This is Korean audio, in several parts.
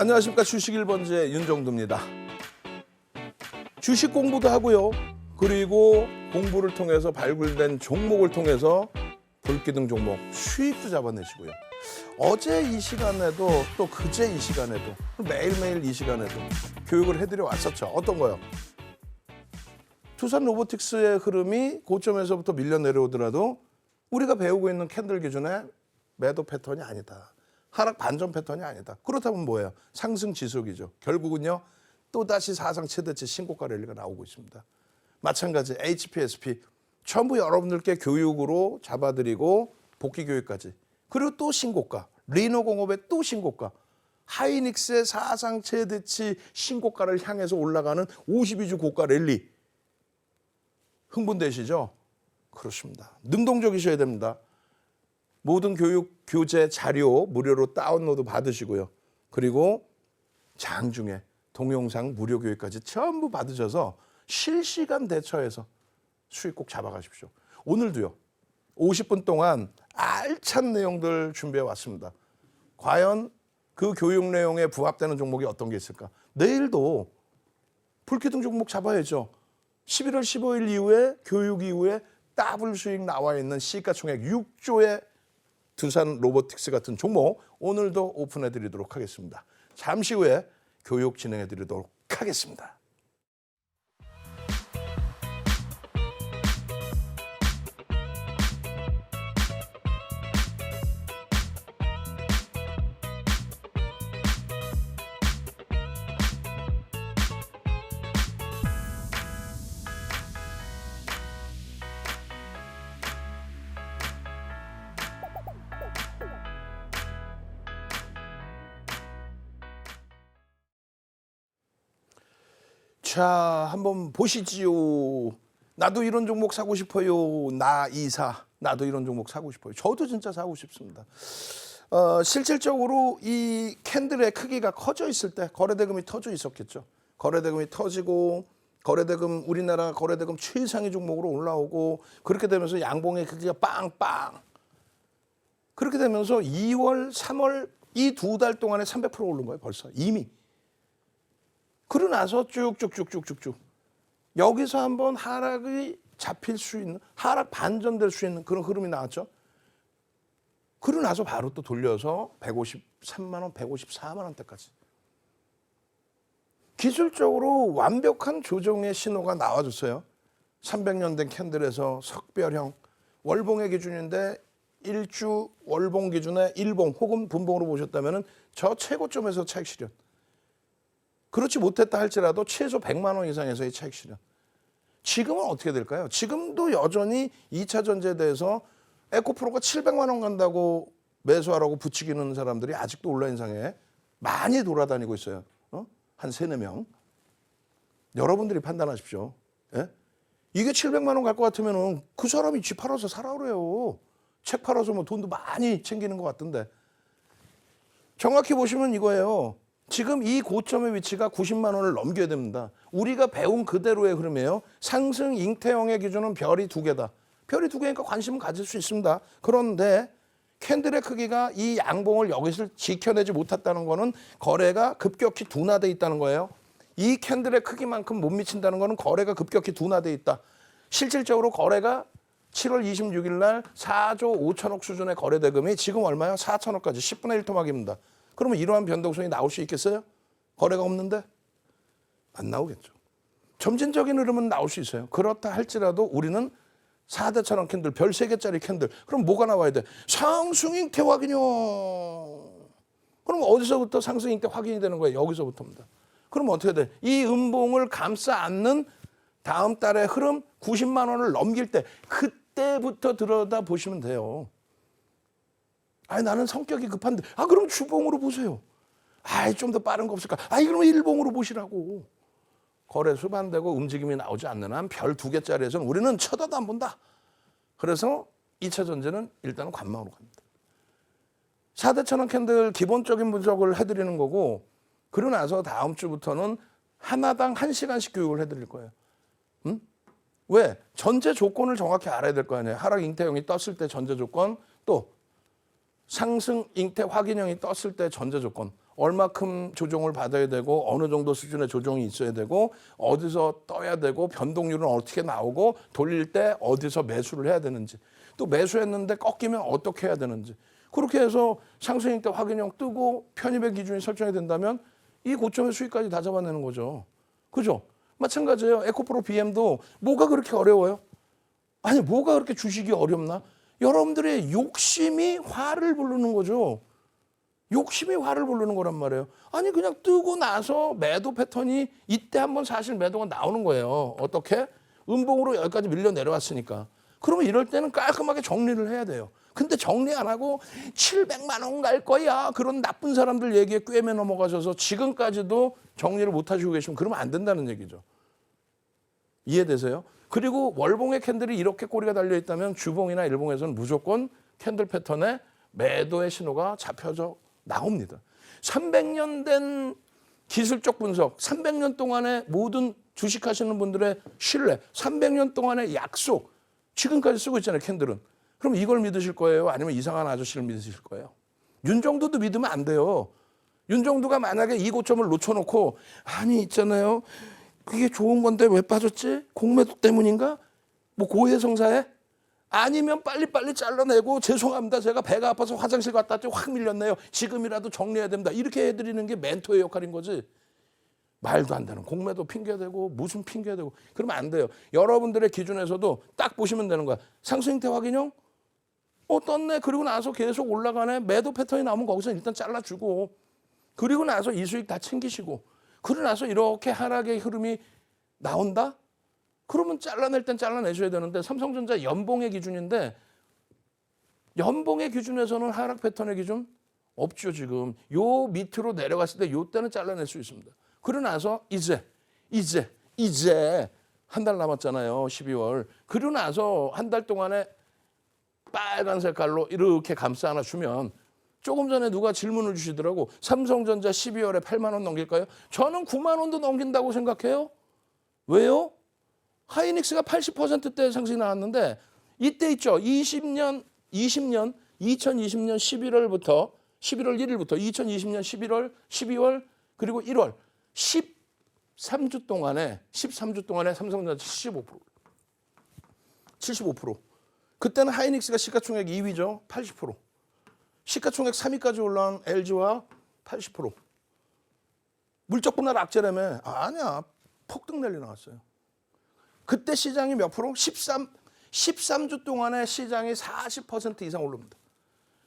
안녕하십니까. 주식 1번지의 윤정두입니다. 주식 공부도 하고요. 그리고 공부를 통해서 발굴된 종목을 통해서 불기둥 종목 수익도 잡아내시고요. 어제 이 시간에도 또 그제 이 시간에도 매일매일 이 시간에도 교육을 해드려 왔었죠. 어떤 거요? 두산 로보틱스의 흐름이 고점에서부터 밀려 내려오더라도 우리가 배우고 있는 캔들 기준의 매도 패턴이 아니다. 하락 반전 패턴이 아니다. 그렇다면 뭐예요? 상승 지속이죠. 결국은요. 또다시 사상 최대치 신고가 랠리가 나오고 있습니다. 마찬가지 HPSP 전부 여러분들께 교육으로 잡아드리고 복귀 교육까지. 그리고 또 신고가. 리노공업의 또 신고가. 하이닉스의 사상 최대치 신고가를 향해서 올라가는 52주 고가 랠리. 흥분되시죠? 그렇습니다. 능동적이셔야 됩니다. 모든 교육, 교재, 자료 무료로 다운로드 받으시고요. 그리고 장중에 동영상 무료 교육까지 전부 받으셔서 실시간 대처해서 수익 꼭 잡아가십시오. 오늘도요. 50분 동안 알찬 내용들 준비해 왔습니다. 과연 그 교육 내용에 부합되는 종목이 어떤 게 있을까? 내일도 불기둥 종목 잡아야죠. 11월 15일 이후에 교육 이후에 더블 수익 나와 있는 시가총액 6조의 두산 로보틱스 같은 종목 오늘도 오픈해 드리도록 하겠습니다. 잠시 후에 교육 진행해 드리도록 하겠습니다. 자, 한번 보시지요. 나도 이런 종목 사고 싶어요. 나 이사. 나도 이런 종목 사고 싶어요. 저도 진짜 사고 싶습니다. 실질적으로 이 캔들의 크기가 커져 있을 때 거래대금이 터져 있었겠죠. 거래대금이 터지고 거래대금 우리나라 거래대금 최상위 종목으로 올라오고 그렇게 되면서 양봉의 크기가 빵빵. 그렇게 되면서 2월, 3월 이 두 달 동안에 300% 오른 거예요. 벌써 이미. 그러고 나서 쭉쭉쭉쭉쭉쭉 여기서 한번 하락이 잡힐 수 있는 하락 반전될 수 있는 그런 흐름이 나왔죠. 그러고 나서 바로 또 돌려서 153만 원, 154만 원대까지. 기술적으로 완벽한 조정의 신호가 나와줬어요. 300년 된 캔들에서 석별형 월봉의 기준인데 일주 월봉 기준의 일봉 혹은 분봉으로 보셨다면 저 최고점에서 차익 실현. 그렇지 못했다 할지라도 최소 100만 원 이상에서의 차익 실현. 지금은 어떻게 될까요? 지금도 여전히 2차 전지에 대해서 에코프로가 700만 원 간다고 매수하라고 부추기는 사람들이 아직도 온라인상에 많이 돌아다니고 있어요. 한 3, 4명. 여러분들이 판단하십시오. 예? 이게 700만 원 갈 것 같으면 그 사람이 집 팔아서 사라 그래요. 책 팔아서 뭐 돈도 많이 챙기는 것 같던데. 정확히 보시면 이거예요. 지금 이 고점의 위치가 90만 원을 넘겨야 됩니다. 우리가 배운 그대로의 흐름이에요. 상승 잉태형의 기준은 별이 2개다. 별이 2개니까 관심은 가질 수 있습니다. 그런데 캔들의 크기가 이 양봉을 여기서 지켜내지 못했다는 거는 거래가 급격히 둔화돼 있다는 거예요. 이 캔들의 크기만큼 못 미친다는 거는 거래가 급격히 둔화돼 있다. 실질적으로 거래가 7월 26일 날 4조 5천억 수준의 거래 대금이 지금 얼마요? 4천억까지 10분의 1 토막입니다. 그러면 이러한 변동성이 나올 수 있겠어요? 거래가 없는데? 안 나오겠죠. 점진적인 흐름은 나올 수 있어요. 그렇다 할지라도 우리는 4대천원 캔들, 별 3개짜리 캔들. 그럼 뭐가 나와야 돼? 상승잉태 확인요. 그럼 어디서부터 상승잉태 확인이 되는 거예요? 여기서부터입니다. 그럼 어떻게 돼? 이 음봉을 감싸 안는 다음 달의 흐름 90만 원을 넘길 때 그때부터 들여다보시면 돼요. 아니 나는 성격이 급한데 그럼 주봉으로 보세요. 좀 더 빠른 거 없을까? 그러면 일봉으로 보시라고. 거래 수반되고 움직임이 나오지 않는 한 별 2개짜리에서는 우리는 쳐다도 안 본다. 그래서 2차 전지는 일단은 관망으로 갑니다. 4대천원 캔들 기본적인 분석을 해드리는 거고 그러고 나서 다음 주부터는 하나당 1시간씩 교육을 해드릴 거예요. 왜? 전제 조건을 정확히 알아야 될 거 아니에요. 하락 잉태형이 떴을 때 전제 조건 또 상승 잉태 확인형이 떴을 때 전제 조건 얼마큼 조정을 받아야 되고 어느 정도 수준의 조정이 있어야 되고 어디서 떠야 되고 변동률은 어떻게 나오고 돌릴 때 어디서 매수를 해야 되는지 또 매수했는데 꺾이면 어떻게 해야 되는지 그렇게 해서 상승일 때 확인형 뜨고 편입의 기준이 설정이 된다면 이 고점의 수익까지 다 잡아내는 거죠. 그죠? 마찬가지예요. 에코프로 BM도 뭐가 그렇게 어려워요? 아니 뭐가 그렇게 주식이 어렵나? 여러분들의 욕심이 화를 부르는 거죠. 욕심이 화를 부르는 거란 말이에요. 아니 그냥 뜨고 나서 매도 패턴이 이때 한번 사실 매도가 나오는 거예요. 어떻게? 음봉으로 여기까지 밀려 내려왔으니까. 그러면 이럴 때는 깔끔하게 정리를 해야 돼요. 근데 정리 안 하고 700만 원 갈 거야. 그런 나쁜 사람들 얘기에 꿰매 넘어가셔서 지금까지도 정리를 못 하시고 계시면 그러면 안 된다는 얘기죠. 이해되세요? 그리고 월봉의 캔들이 이렇게 꼬리가 달려있다면 주봉이나 일봉에서는 무조건 캔들 패턴에 매도의 신호가 잡혀져 나옵니다. 300년 된 기술적 분석, 300년 동안의 모든 주식하시는 분들의 신뢰, 300년 동안의 약속, 지금까지 쓰고 있잖아요, 캔들은. 그럼 이걸 믿으실 거예요? 아니면 이상한 아저씨를 믿으실 거예요? 윤정도도 믿으면 안 돼요. 윤정도가 만약에 이 고점을 놓쳐놓고 아니 있잖아요. 그게 좋은 건데 왜 빠졌지? 공매도 때문인가? 뭐 고해성사에? 아니면 빨리빨리 잘라내고 죄송합니다. 제가 배가 아파서 화장실 갔다 왔더니 확 밀렸네요. 지금이라도 정리해야 됩니다. 이렇게 해드리는 게 멘토의 역할인 거지. 말도 안 되는 공매도 핑계대고 무슨 핑계대고 그러면 안 돼요. 여러분들의 기준에서도 딱 보시면 되는 거야. 상승형태 확인형? 떴네. 그리고 나서 계속 올라가네. 매도 패턴이 나오면 거기서 일단 잘라주고 그리고 나서 이 수익 다 챙기시고 그러고 나서 이렇게 하락의 흐름이 나온다? 그러면 잘라낼 땐 잘라내셔야 되는데 삼성전자 연봉의 기준인데 연봉의 기준에서는 하락 패턴의 기준 없죠 지금. 요 밑으로 내려갔을 때 요 때는 잘라낼 수 있습니다. 그러고 나서 이제 한 달 남았잖아요. 12월. 그러고 나서 한 달 동안에 빨간 색깔로 이렇게 감싸 하나 주면 조금 전에 누가 질문을 주시더라고. 삼성전자 12월에 8만 원 넘길까요? 저는 9만 원도 넘긴다고 생각해요. 왜요? 하이닉스가 80%대 상승이 나왔는데 이때 있죠. 2020년 11월 1일부터 2020년 11월, 12월 그리고 1월 13주 동안에 삼성전자 75%. 그때는 하이닉스가 시가총액 2위죠. 80%. 시가총액 3위까지 올라온 LG와 80%. 물적 분할 악재라며. 아니야. 폭등 랠리 나왔어요. 그때 시장이 몇 프로? 13주 동안에 시장이 40% 이상 오릅니다.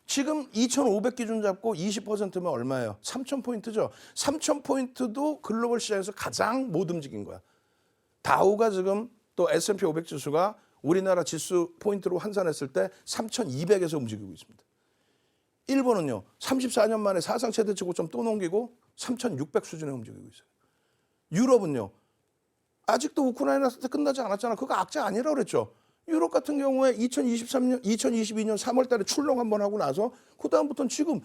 지금 2,500 기준 잡고 20%면 얼마예요? 3,000포인트죠. 3,000포인트도 글로벌 시장에서 가장 못 움직인 거야. 다우가 지금 또 S&P 500 지수가 우리나라 지수 포인트로 환산했을 때 3,200에서 움직이고 있습니다. 일본은요. 34년 만에 사상 최대치 고점 또 넘기고 3,600 수준에 움직이고 있어요. 유럽은요. 아직도 우크라이나 사태 끝나지 않았잖아. 그거 악재 아니라고 그랬죠. 유럽 같은 경우에 2022년 3월 달에 출렁 한번 하고 나서 그다음부터는 지금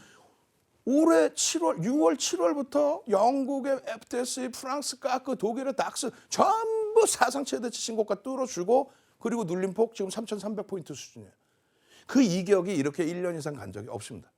올해 6월 7월부터 영국의 FTSE, 프랑스 카크, 독일의 닥스 전부 사상 최대치 신고가 뚫어주고 그리고 눌림폭 지금 3,300포인트 수준이에요. 그 이격이 이렇게 1년 이상 간 적이 없습니다.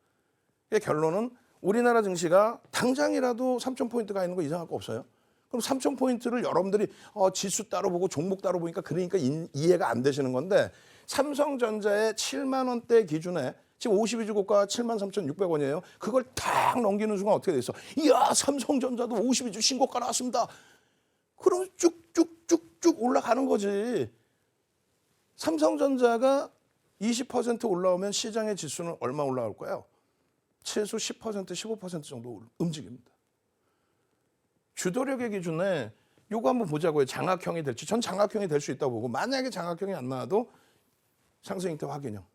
결론은 우리나라 증시가 당장이라도 3,000포인트가 있는 거 이상할 거 없어요. 그럼 3,000포인트를 여러분들이 지수 따로 보고 종목 따로 보니까 그러니까 이해가 안 되시는 건데 삼성전자의 7만 원대 기준에 지금 52주 고가 73,600원이에요. 그걸 탁 넘기는 순간 어떻게 돼 있어? 이야 삼성전자도 52주 신고가 나왔습니다. 그럼 쭉쭉쭉쭉 올라가는 거지. 삼성전자가 20% 올라오면 시장의 지수는 얼마 올라갈 거예요? 최소 10%, 15% 정도 움직입니다. 주도력의 기준에 요거 한번 보자고요. 장악형이 될지. 전 장악형이 될 수 있다고 보고 만약에 장악형이 안 나와도 상승형태 확인형.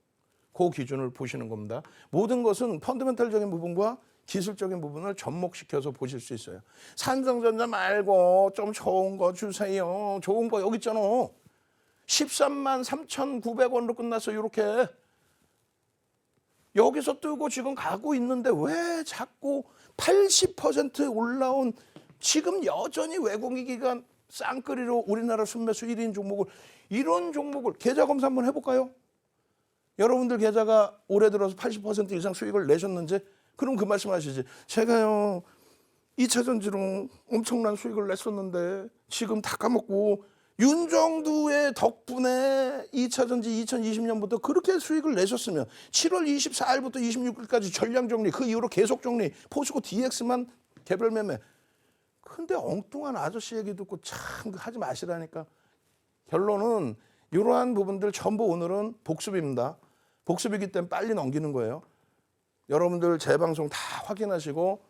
그 기준을 보시는 겁니다. 모든 것은 펀더멘탈적인 부분과 기술적인 부분을 접목시켜서 보실 수 있어요. 삼성전자 말고 좀 좋은 거 주세요. 좋은 거 여기 있잖아. 13만 3,900원으로 끝났어. 이렇게. 여기서 뜨고 지금 가고 있는데 왜 자꾸 80% 올라온 지금 여전히 외국인기관 쌍끌이로 우리나라 순매수 1인 종목을 이런 종목을 계좌 검사 한번 해볼까요? 여러분들 계좌가 올해 들어서 80% 이상 수익을 내셨는지 그럼 그 말씀하시지. 제가요 2차 전지로 엄청난 수익을 냈었는데 지금 다 까먹고 윤정두의 덕분에 2차 전지 2020년부터 그렇게 수익을 내셨으면 7월 24일부터 26일까지 전량 정리, 그 이후로 계속 정리, 포스코 DX만 개별 매매. 근데 엉뚱한 아저씨 얘기 듣고 참 하지 마시라니까. 결론은 이러한 부분들 전부 오늘은 복습입니다. 복습이기 때문에 빨리 넘기는 거예요. 여러분들 제 방송 다 확인하시고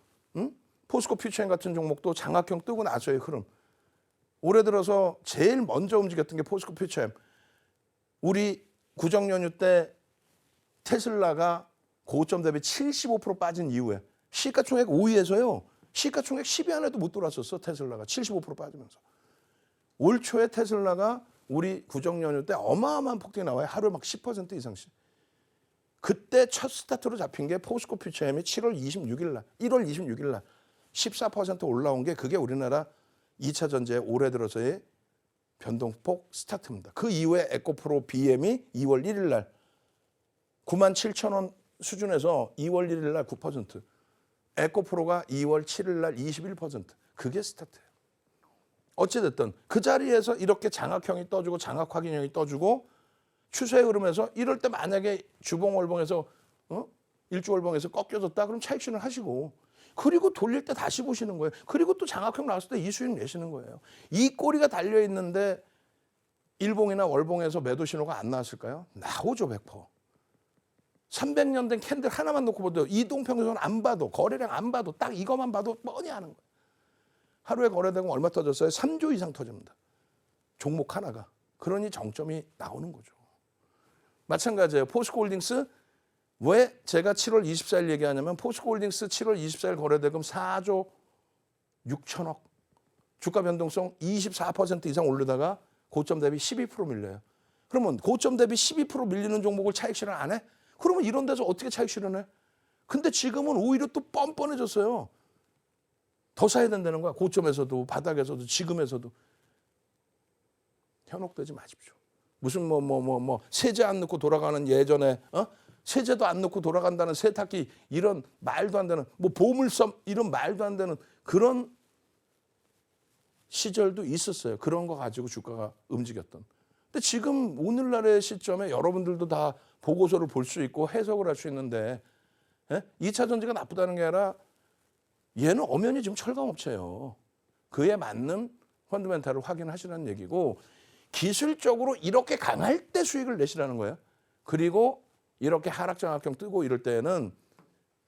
포스코 퓨처엠 같은 종목도 장악형 뜨고 나서의 흐름. 올해 들어서 제일 먼저 움직였던 게 포스코 퓨처엠. 우리 구정 연휴 때 테슬라가 고점 대비 75% 빠진 이후에 시가총액 5위에서요. 시가총액 10위 안에도 못 들어왔었어. 테슬라가 75% 빠지면서. 올 초에 테슬라가 우리 구정 연휴 때 어마어마한 폭등이 나와요. 하루에 막 10% 이상씩. 그때 첫 스타트로 잡힌 게 포스코 퓨처엠이 7월 26일 날, 1월 26일 날 14% 올라온 게 그게 우리나라 2차 전지의 올해 들어서의 변동폭 스타트입니다. 그 이후에 에코프로 BM이 2월 1일 날 97,000원 수준에서 2월 1일 날 9%, 에코프로가 2월 7일 날 21%. 그게 스타트예요. 어찌됐든 그 자리에서 이렇게 장악형이 떠주고 장악 확인형이 떠주고 추세 흐름에서 이럴 때 만약에 주봉월봉에서 일주월봉에서 꺾여졌다 그럼 차익 실현 하시고, 그리고 돌릴 때 다시 보시는 거예요. 그리고 또 장악형 나왔을 때 이 수익 내시는 거예요. 이 꼬리가 달려 있는데 일봉이나 월봉에서 매도 신호가 안 나왔을까요? 나오죠. 100%. 300년 된 캔들 하나만 놓고 봐도, 이동평균선 안 봐도, 거래량 안 봐도, 딱 이것만 봐도 뻔히 하는 거예요. 하루에 거래되면 얼마 터졌어요? 3조 이상 터집니다. 종목 하나가. 그러니 정점이 나오는 거죠. 마찬가지예요. 포스코홀딩스. 왜 제가 7월 24일 얘기하냐면 포스코홀딩스 7월 24일 거래대금 4조 6천억. 주가 변동성 24% 이상 오르다가 고점 대비 12% 밀려요. 그러면 고점 대비 12% 밀리는 종목을 차익 실현 안 해? 그러면 이런 데서 어떻게 차익 실현해? 근데 지금은 오히려 또 뻔뻔해졌어요. 더 사야 된다는 거야. 고점에서도 바닥에서도 지금에서도. 현혹되지 마십시오. 무슨 세제 안 넣고 돌아가는 예전에 세제도 안 넣고 돌아간다는 세탁기, 이런 말도 안 되는, 보물섬 이런 말도 안 되는 그런 시절도 있었어요. 그런 거 가지고 주가가 움직였던. 근데 지금 오늘날의 시점에 여러분들도 다 보고서를 볼 수 있고 해석을 할 수 있는데, 2차 전지가 나쁘다는 게 아니라 얘는 엄연히 지금 철강업체예요. 그에 맞는 펀드멘탈을 확인하시라는 얘기고, 기술적으로 이렇게 강할 때 수익을 내시라는 거예요. 그리고 이렇게 하락장악형 뜨고 이럴 때는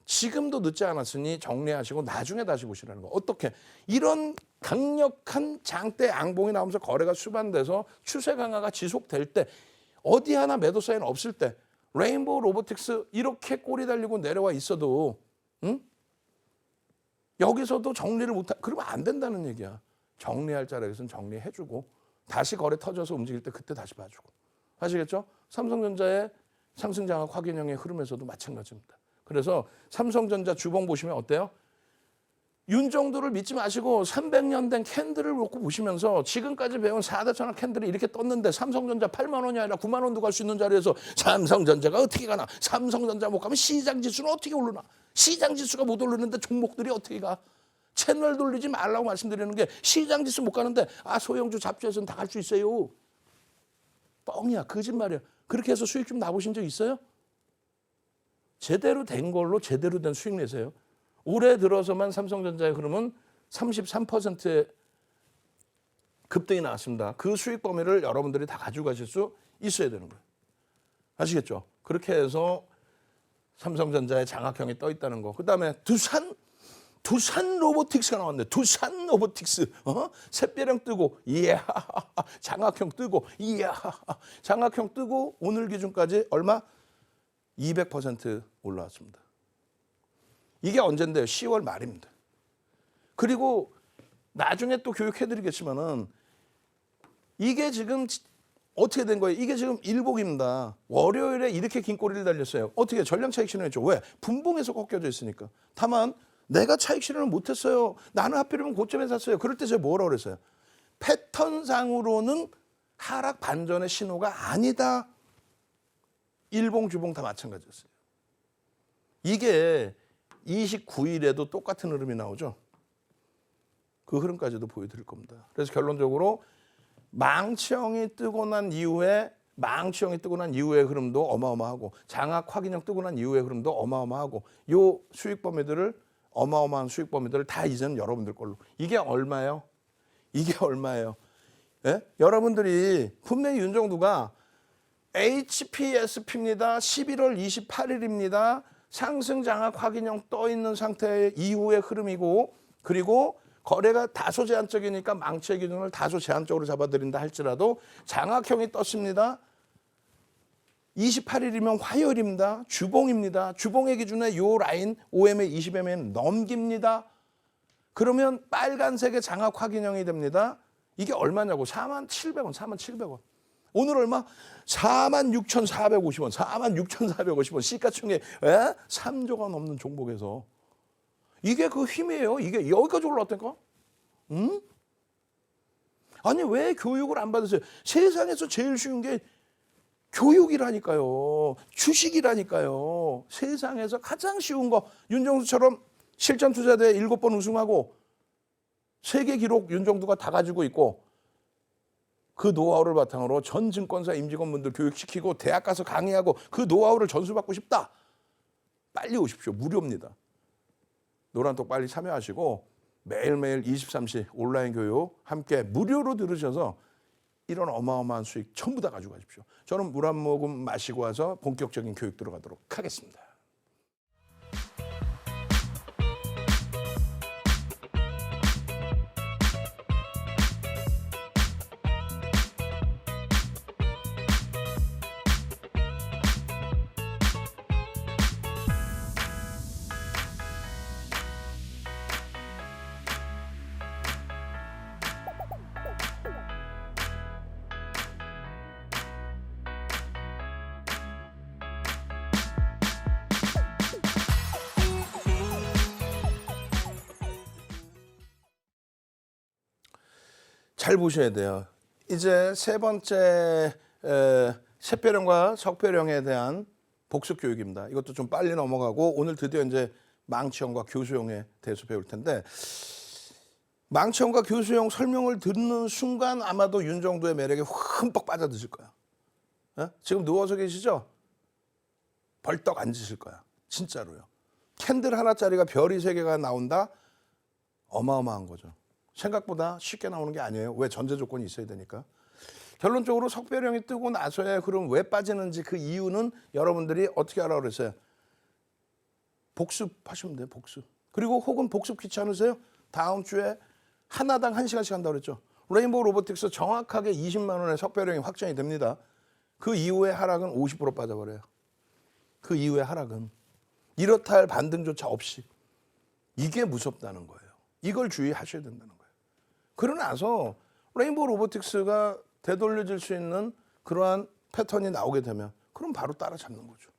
지금도 늦지 않았으니 정리하시고 나중에 다시 보시라는 거. 어떻게? 이런 강력한 장대 앙봉이 나오면서 거래가 수반돼서 추세 강화가 지속될 때, 어디 하나 매도 사인 없을 때, 레인보우 로보틱스 이렇게 꼬리 달리고 내려와 있어도 여기서도 정리를 못하, 그러면 안 된다는 얘기야. 정리할 자리에서는 정리해주고 다시 거래 터져서 움직일 때 그때 다시 봐주고. 아시겠죠? 삼성전자의 상승장악 확인형의 흐름에서도 마찬가지입니다. 그래서 삼성전자 주봉 보시면 어때요? 윤정두를 믿지 마시고 300년 된 캔들을 놓고 보시면서 지금까지 배운 4대 천왕 캔들이 이렇게 떴는데 삼성전자 8만 원이 아니라 9만 원도 갈 수 있는 자리에서 삼성전자가 어떻게 가나? 삼성전자 못 가면 시장지수는 어떻게 오르나? 시장지수가 못 오르는데 종목들이 어떻게 가? 채널 돌리지 말라고 말씀드리는 게, 시장지수 못 가는데 소형주 잡주에서는 다 갈 수 있어요. 뻥이야. 거짓말이야. 그렇게 해서 수익 좀 나보신 적 있어요? 제대로 된 걸로 제대로 된 수익 내세요. 올해 들어서만 삼성전자의 흐름은 33%의 급등이 나왔습니다. 그 수익 범위를 여러분들이 다 가지고 가실 수 있어야 되는 거예요. 아시겠죠? 그렇게 해서 삼성전자의 장악형이 떠 있다는 거. 그다음에 두산 로보틱스가 나왔는데, 두산 로보틱스 샛별형 뜨고, 이야, 장악형 뜨고, 이야, 장악형 뜨고 오늘 기준까지 얼마? 200% 올라왔습니다. 이게 언젠데요? 10월 말입니다. 그리고 나중에 또 교육해드리겠지만은 이게 지금 어떻게 된 거예요? 이게 지금 일복입니다. 월요일에 이렇게 긴 꼬리를 달렸어요. 어떻게? 전량 차익 실현했죠. 왜? 분봉에서 꺾여져 있으니까. 다만 내가 차익 실현을 못했어요. 나는 하필이면 고점에 샀어요. 그럴 때 제가 뭐라고 그랬어요? 패턴상으로는 하락 반전의 신호가 아니다. 일봉, 주봉 다 마찬가지였어요. 이게 29일에도 똑같은 흐름이 나오죠. 그 흐름까지도 보여드릴 겁니다. 그래서 결론적으로 망치형이 뜨고 난 이후에 흐름도 어마어마하고 장악 확인형 뜨고 난 이후의 흐름도 어마어마하고 요 수익 범위들을 어마어마한 수익 범위들을 다 이제는 여러분들 걸로. 이게 얼마예요? 예? 여러분들이 분명히 윤정두가 HPSP입니다. 11월 28일입니다. 상승 장악 확인형 떠 있는 상태 이후의 흐름이고, 그리고 거래가 다소 제한적이니까 망치의 기준을 다소 제한적으로 잡아드린다 할지라도 장악형이 떴습니다. 28일이면 화요일입니다. 주봉입니다. 주봉의 기준에 요 라인 5MA, 20MA 넘깁니다. 그러면 빨간색의 장악 확인형이 됩니다. 이게 얼마냐고? 47,000원, 47,000원. 오늘 얼마? 46,450원, 46,450원. 시가총액 3조가 넘는 종목에서. 이게 그 힘이에요. 이게 여기까지 올라왔다니까? 응? 아니 왜 교육을 안 받으세요? 세상에서 제일 쉬운 게 교육이라니까요. 주식이라니까요. 세상에서 가장 쉬운 거. 윤정수처럼 실전투자대회 7번 우승하고 세계 기록 윤정두가 다 가지고 있고, 그 노하우를 바탕으로 전 증권사 임직원분들 교육시키고 대학 가서 강의하고 그 노하우를 전수받고 싶다. 빨리 오십시오. 무료입니다. 노란톡 빨리 참여하시고 매일매일 23시 온라인 교육 함께 무료로 들으셔서 이런 어마어마한 수익 전부 다 가지고 가십시오. 저는 물 한 모금 마시고 와서 본격적인 교육 들어가도록 하겠습니다. 잘 보셔야 돼요. 이제 세 번째 샛별형과 석별형에 대한 복습 교육입니다. 이것도 좀 빨리 넘어가고 오늘 드디어 이제 망치형과 교수형에 대해서 배울 텐데, 망치형과 교수형 설명을 듣는 순간 아마도 윤정두의 매력에 흠뻑 빠져드실 거야. 지금 누워서 계시죠? 벌떡 앉으실 거야. 진짜로요. 캔들 하나짜리가 별이 3개가 나온다? 어마어마한 거죠. 생각보다 쉽게 나오는 게 아니에요. 왜? 전제 조건이 있어야 되니까. 결론적으로 석별형이 뜨고 나서야 그럼 왜 빠지는지 그 이유는 여러분들이 어떻게 하라고 그랬어요? 복습하시면 돼요. 복습. 그리고 혹은 복습 귀찮으세요? 다음 주에 하나당 1시간씩 한다고 그랬죠. 레인보우 로보틱스 정확하게 20만 원의 석별형이 확정이 됩니다. 그 이후의 하락은 50% 빠져버려요. 그 이후의 하락은 이렇다 할 반등조차 없이. 이게 무섭다는 거예요. 이걸 주의하셔야 된다는 거예요. 그러고 나서 레인보우 로보틱스가 되돌려질 수 있는 그러한 패턴이 나오게 되면 그럼 바로 따라잡는 거죠.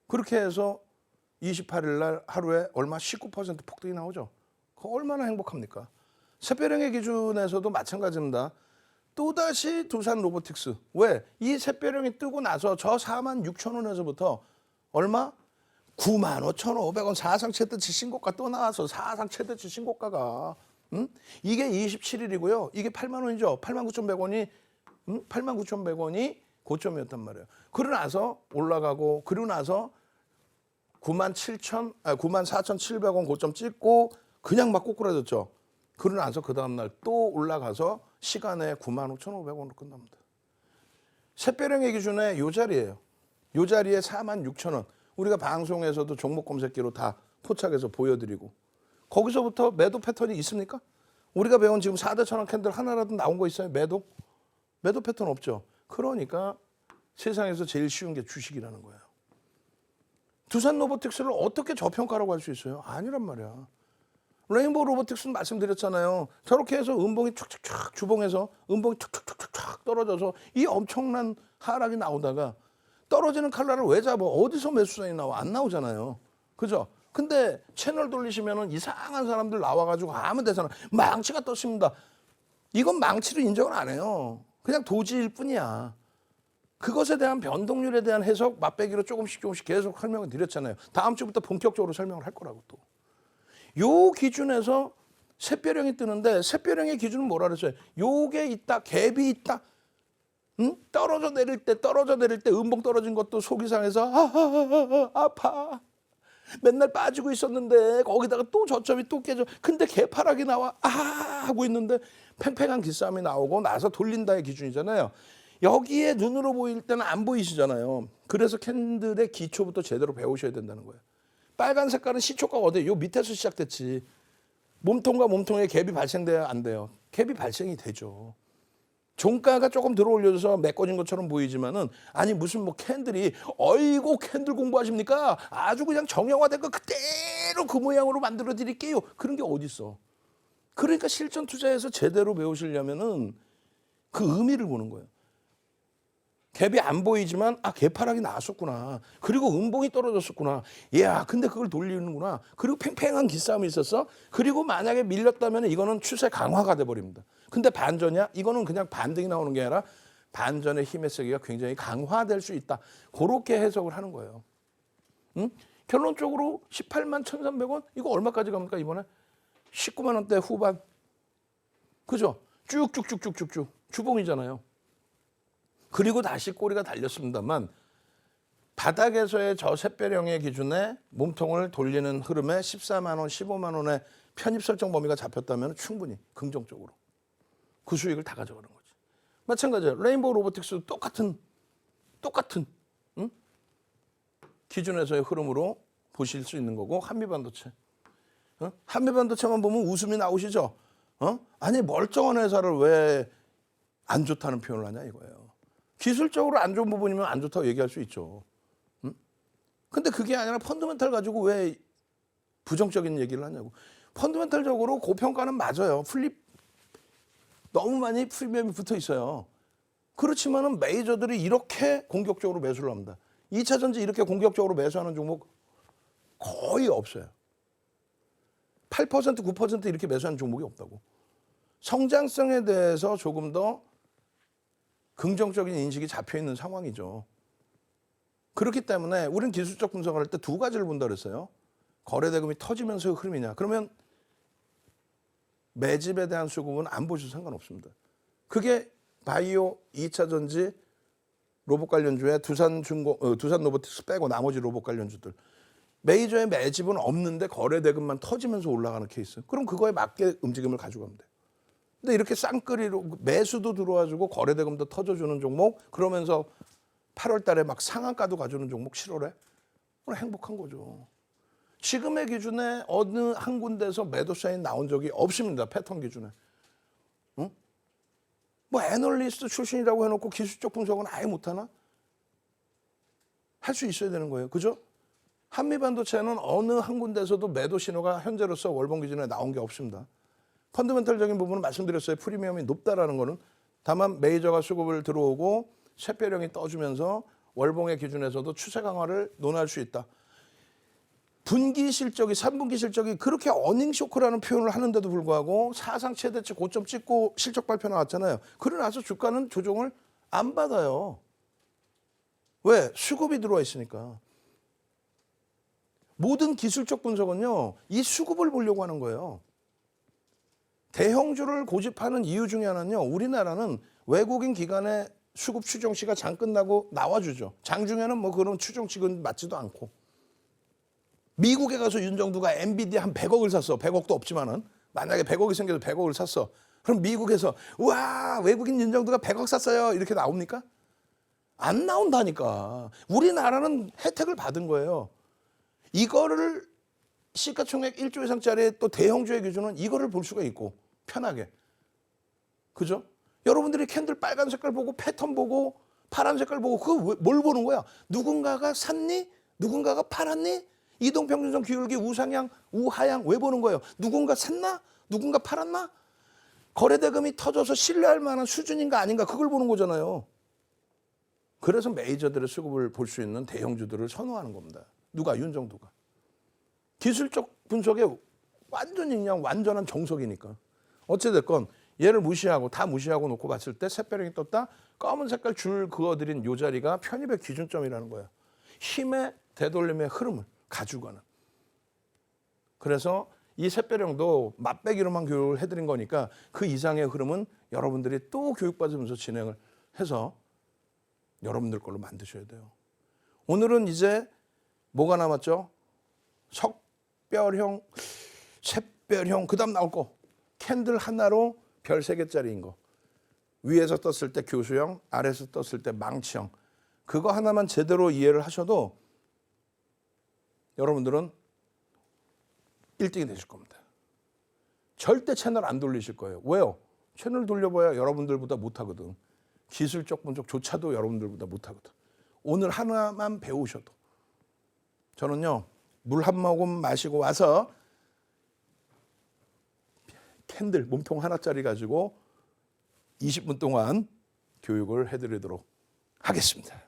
그렇게 해서 28일 날 하루에 얼마? 19% 폭등이 나오죠. 그거 얼마나 행복합니까? 샛별형의 기준에서도 마찬가지입니다. 또다시 두산 로보틱스. 왜? 이 샛별형이 뜨고 나서 저 46,000원에서부터 얼마? 95,500원 사상 최대치 신고가 또 나와서 사상 최대치 신고가가 이게 27일이고요. 이게 8만 원이죠. 89,100원이 89,100원이 고점이었단 말이에요. 그러고 나서 올라가고 그러고 나서 94,700원 고점 찍고 그냥 막 꼬꾸라졌죠. 그러고 나서 그 다음날 또 올라가서 시간에 95,500원으로 끝납니다. 샛별형의 기준에 요 자리예요. 요 자리에 46,000원. 우리가 방송에서도 종목 검색기로 다 포착해서 보여드리고, 거기서부터 매도 패턴이 있습니까? 우리가 배운 지금 4대 천원 캔들 하나라도 나온 거 있어요? 매도 패턴 없죠. 그러니까 세상에서 제일 쉬운 게 주식이라는 거예요. 두산 로보틱스를 어떻게 저평가라고 할 수 있어요? 아니란 말이야. 레인보우 로보틱스는 말씀드렸잖아요. 저렇게 해서 음봉이 촥촥촥 주봉에서 음봉이 툭툭툭툭 떨어져서 이 엄청난 하락이 나오다가 떨어지는 칼날을 왜 잡아? 어디서 매수선이 나와? 안 나오잖아요. 그죠? 근데 채널 돌리시면은 이상한 사람들 나와가지고 아무 데서나 망치가 떴습니다. 이건 망치로 인정을 안 해요. 그냥 도지일 뿐이야. 그것에 대한 변동률에 대한 해석 맛배기로 조금씩 계속 설명을 드렸잖아요. 다음 주부터 본격적으로 설명을 할 거라고 또. 요 기준에서 샛별형이 뜨는데 샛별형의 기준은 뭐라 그랬어요? 요게 있다, 갭이 있다. 응? 떨어져 내릴 때 음봉 떨어진 것도 속이 상해서 아파. 맨날 빠지고 있었는데 거기다가 또 저점이 또 깨져. 근데 개파락이 나와 하고 있는데 팽팽한 기싸움이 나오고 나서 돌린다의 기준이잖아요. 여기에 눈으로 보일 때는 안 보이시잖아요. 그래서 캔들의 기초부터 제대로 배우셔야 된다는 거예요. 빨간 색깔은 시초가가 어디예요? 요 밑에서 시작됐지. 몸통과 몸통에 갭이 발생돼야 안 돼요. 갭이 발생이 되죠. 종가가 조금 들어 올려져서 메꿔진 것처럼 보이지만은 아니 무슨 뭐 캔들이 어이고 캔들 공부하십니까? 아주 그냥 정형화된 거 그대로 그 모양으로 만들어 드릴게요. 그런 게 어디 있어? 그러니까 실전 투자에서 제대로 배우시려면은 그 의미를 보는 거예요. 갭이 안 보이지만 갭하락이 나왔었구나. 그리고 음봉이 떨어졌었구나. 야, 근데 그걸 돌리는구나. 그리고 팽팽한 기싸움이 있었어. 그리고 만약에 밀렸다면 이거는 추세 강화가 돼버립니다. 근데 반전이야? 이거는 그냥 반등이 나오는 게 아니라 반전의 힘의 세기가 굉장히 강화될 수 있다. 그렇게 해석을 하는 거예요. 응? 결론적으로 18만 1,300원? 이거 얼마까지 갑니까 이번에? 19만 원대 후반. 그죠? 쭉쭉쭉쭉쭉쭉. 주봉이잖아요. 그리고 다시 꼬리가 달렸습니다만 바닥에서의 저 샛별형의 기준에 몸통을 돌리는 흐름에 14만 원, 15만 원의 편입 설정 범위가 잡혔다면 충분히 긍정적으로 그 수익을 다 가져가는 거지. 마찬가지예요. 레인보우 로보틱스도 똑같은 응? 기준에서의 흐름으로 보실 수 있는 거고 한미반도체. 한미반도체만 보면 웃음이 나오시죠? 아니 멀쩡한 회사를 왜 안 좋다는 표현을 하냐 이거예요. 기술적으로 안 좋은 부분이면 안 좋다고 얘기할 수 있죠. 근데 그게 아니라 펀더멘탈 가지고 왜 부정적인 얘기를 하냐고. 펀더멘탈적으로 고평가는 맞아요. 너무 많이 프리미엄이 붙어 있어요. 그렇지만은 메이저들이 이렇게 공격적으로 매수를 합니다. 2차 전지 이렇게 공격적으로 매수하는 종목 거의 없어요. 8%, 9% 이렇게 매수하는 종목이 없다고. 성장성에 대해서 조금 더 긍정적인 인식이 잡혀 있는 상황이죠. 그렇기 때문에 우리는 기술적 분석을 할 때 두 가지를 본다 그랬어요. 거래대금이 터지면서의 흐름이냐. 그러면 매집에 대한 수급은 안 보셔도 상관없습니다. 그게 바이오, 2차 전지, 로봇 관련주에 두산 로보틱스 빼고 나머지 로봇 관련주들. 메이저의 매집은 없는데 거래대금만 터지면서 올라가는 케이스. 그럼 그거에 맞게 움직임을 가져가면 돼요. 근데 이렇게 쌍끌이로 매수도 들어와주고 거래대금도 터져주는 종목, 그러면서 8월 달에 막 상한가도 가주는 종목 7월에 오늘 행복한 거죠. 지금의 기준에 어느 한 군데서 매도 사인 나온 적이 없습니다. 패턴 기준에. 응? 뭐 애널리스트 출신이라고 해놓고 기술적 분석은 아예 못하나? 할 수 있어야 되는 거예요. 그죠? 한미반도체는 어느 한 군데서도 매도 신호가 현재로서 월봉 기준에 나온 게 없습니다. 펀더멘털적인 부분은 말씀드렸어요. 프리미엄이 높다라는 거는 다만 메이저가 수급을 들어오고 샛별형이 떠주면서 월봉의 기준에서도 추세 강화를 논할 수 있다. 분기 실적이 3분기 실적이 그렇게 어닝 쇼크라는 표현을 하는데도 불구하고 사상 최대치 고점 찍고 실적 발표 나왔잖아요. 그러고 나서 주가는 조정을 안 받아요. 왜? 수급이 들어와 있으니까. 모든 기술적 분석은요. 이 수급을 보려고 하는 거예요. 대형주를 고집하는 이유 중에 하나는요. 우리나라는 외국인 기관의 수급 추정치가 장 끝나고 나와주죠. 장중에는 뭐 그런 추정치는 맞지도 않고. 미국에 가서 윤정두가 엔비디아 한 100억을 샀어. 100억도 없지만은. 만약에 100억이 생겨서 100억을 샀어. 그럼 미국에서 와 외국인 윤정두가 100억 샀어요. 이렇게 나옵니까? 안 나온다니까. 우리나라는 혜택을 받은 거예요. 이거를 시가총액 1조 이상짜리 또 대형주의 기준은 이거를 볼 수가 있고 편하게. 그죠? 여러분들이 캔들 빨간 색깔 보고 패턴 보고 파란 색깔 보고 그거 뭘 보는 거야? 누군가가 샀니? 누군가가 팔았니? 이동평균선 기울기 우상향, 우하향 왜 보는 거예요? 누군가 샀나? 누군가 팔았나? 거래대금이 터져서 신뢰할 만한 수준인가 아닌가 그걸 보는 거잖아요. 그래서 메이저들의 수급을 볼 수 있는 대형주들을 선호하는 겁니다. 누가? 윤정두가. 기술적 분석에 완전히 그냥 완전한 정석이니까. 어찌됐건 얘를 무시하고 다 무시하고 놓고 봤을 때 샛별형이 떴다. 검은 색깔 줄 그어드린 요 자리가 편입의 기준점이라는 거예요. 힘의 되돌림의 흐름을 가져가는. 그래서 이 샛별형도 맛배기로만 교육을 해드린 거니까 그 이상의 흐름은 여러분들이 또 교육받으면서 진행을 해서 여러분들 걸로 만드셔야 돼요. 오늘은 이제 뭐가 남았죠? 석별형, 샛별형, 그 다음 나올 거. 캔들 하나로 별 3개짜리인 거. 위에서 떴을 때 교수형, 아래에서 떴을 때 망치형. 그거 하나만 제대로 이해를 하셔도 여러분들은 1등이 되실 겁니다. 절대 채널 안 돌리실 거예요. 왜요? 채널 돌려봐야 여러분들보다 못하거든. 기술적 분석조차도 여러분들보다 못하거든. 오늘 하나만 배우셔도. 저는요, 물 한 모금 마시고 와서 캔들 몸통 하나짜리 가지고 20분 동안 교육을 해드리도록 하겠습니다.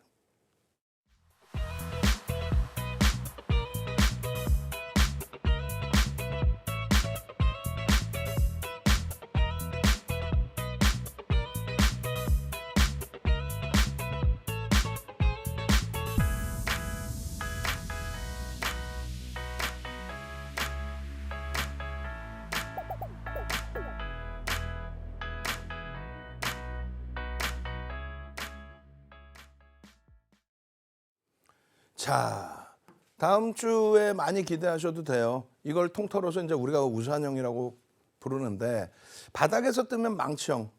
자, 다음 주에 많이 기대하셔도 돼요. 이걸 통틀어서 이제 우리가 우산형이라고 부르는데, 바닥에서 뜨면 망치형,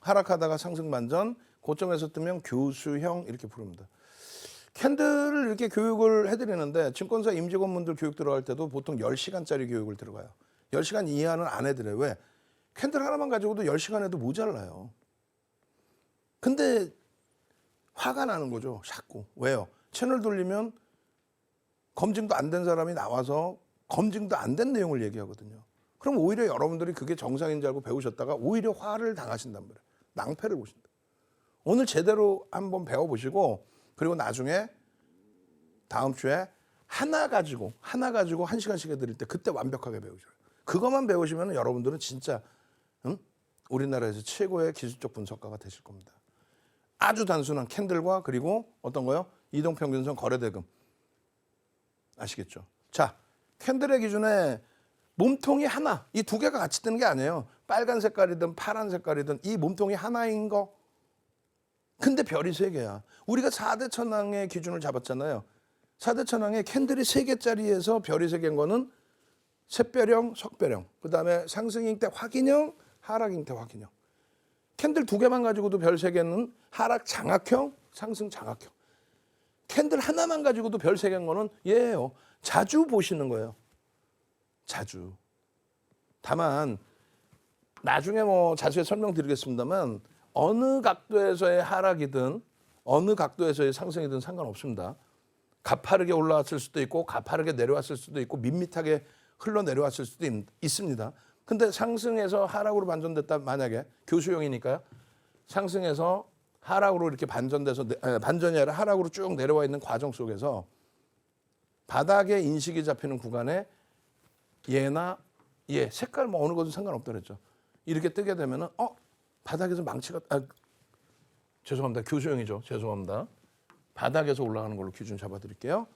하락하다가 상승 반전, 고점에서 뜨면 교수형 이렇게 부릅니다. 캔들을 이렇게 교육을 해드리는데, 증권사 임직원분들 교육 들어갈 때도 보통 10시간짜리 교육을 들어가요. 10시간 이하는 안 해드려요. 왜? 캔들 하나만 가지고도 10시간 해도 모자라요. 근데 화가 나는 거죠, 자꾸. 왜요? 채널 돌리면 검증도 안 된 사람이 나와서 검증도 안 된 내용을 얘기하거든요. 그럼 오히려 여러분들이 그게 정상인 줄 알고 배우셨다가 오히려 화를 당하신단 말이에요. 낭패를 보신다. 오늘 제대로 한번 배워보시고, 그리고 나중에 다음 주에 하나 가지고 1시간씩 해드릴 때 그때 완벽하게 배우셔요. 그것만 배우시면 여러분들은 진짜 우리나라에서 최고의 기술적 분석가가 되실 겁니다. 아주 단순한 캔들과 그리고 어떤 거요? 이동평균선 거래대금. 아시겠죠? 자, 캔들의 기준에 몸통이 하나, 이 2개가 같이 뜨는 게 아니에요. 빨간 색깔이든 파란 색깔이든 이 몸통이 하나인 거. 근데 별이 3개야. 우리가 4대 천왕의 기준을 잡았잖아요. 4대 천왕에 캔들이 3개짜리에서 별이 3개인 거는 샛별형, 석별형. 그 다음에 상승인 때 확인형, 하락인 때 확인형. 캔들 2개만 가지고도 별 3개는 하락 장악형, 상승 장악형. 캔들 하나만 가지고도 별 3개인 거는 얘예요. 자주 보시는 거예요. 자주. 다만 나중에 뭐 자세히 설명드리겠습니다만, 어느 각도에서의 하락이든 어느 각도에서의 상승이든 상관없습니다. 가파르게 올라왔을 수도 있고 가파르게 내려왔을 수도 있고 밋밋하게 흘러내려왔을 수도 있습니다. 근데 상승해서 하락으로 반전됐다, 만약에 교수형이니까요. 상승해서 하락으로 이렇게 반전돼서, 반전이 아니라 하락으로 쭉 내려와 있는 과정 속에서 바닥에 인식이 잡히는 구간에 얘나 얘 색깔 뭐 어느 것도 상관없다 그랬죠. 이렇게 뜨게 되면은 바닥에서 망치가 죄송합니다. 교수형이죠. 죄송합니다. 바닥에서 올라가는 걸로 기준 잡아드릴게요.